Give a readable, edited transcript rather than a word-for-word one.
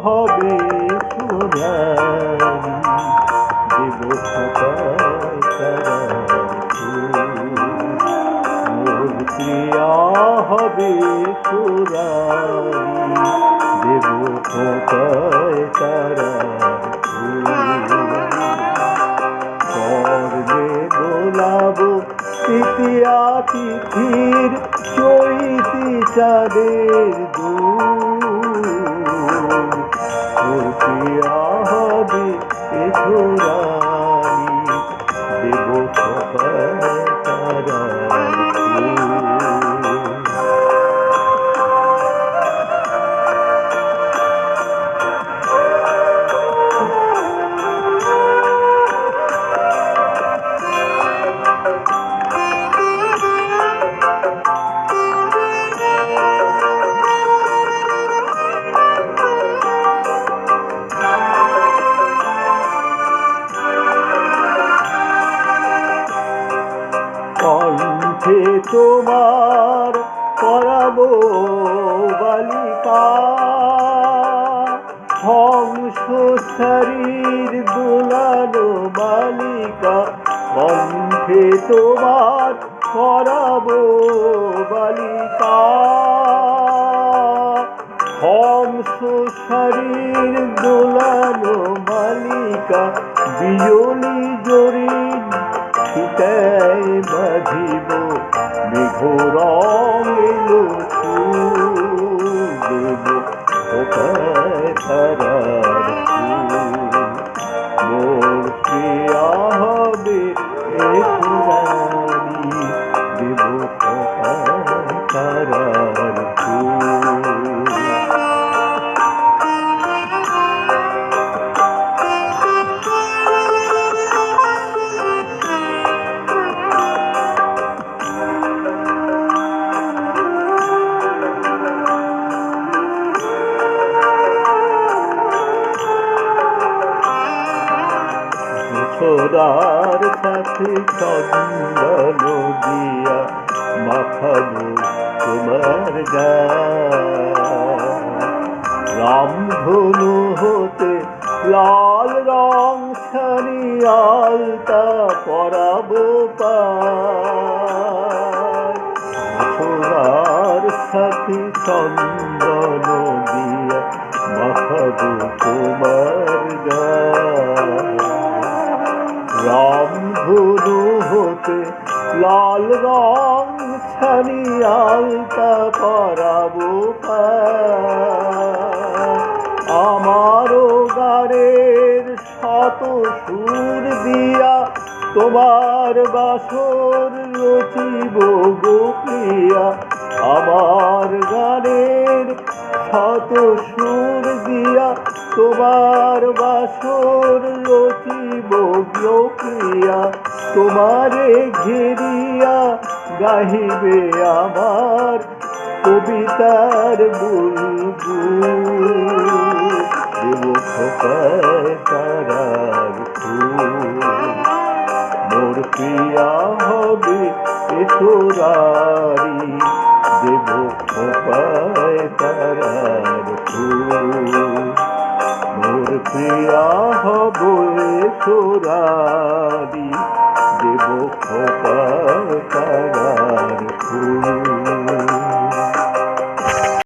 হবে সোনারি দেব খোপায় তারার মোর প্রিয়া হবে সোনারি দেব খোপায় তারার কর্ণে দোলাবো তৃতীয়া তিথির চৈতি চাঁদের প্রিয়া হবে সোনারি দেব খোপায় তারার কণ্ঠে তোমার পরাবো বালিকা হংস শরীর দুলানো বালিকা কণ্ঠে তোমার পরাবো বালিকা হংস শরীর দুলানো বালিকা বিজলি জড়ি ছিটায় বাঁধিব মেঘরং এলো দেব খোপায় তারার মোর প্রিয়া হবে সোনারি দেব খোপায় তারার ছোড়ার সাথে চন্দন দিয়া মাখাবো তোমার রামধনু হতে লাল রং ছানি আলতা পরাবো ছোড়ার সাথে চন্দন দিয়া মাখাবো তোমার রামধনু হতে লাল রং ছানি আলতা পরাবো আমারও গানের শত সুর দিয়া তোমার বাসর রচিব গো প্রিয়া আমার গানের শত সুর দিয়া তোমার বাসর রচিব গো প্রিয়া তোমারে ঘেরিয়া গাহিবে আমার কবিতার বুলবুল দেব খোপায় তারার মোর প্রিয়া হবে সোনারি দেব খোপায় তারার মোর প্রিয়া হবে সোনারি দেব খোপায় তারার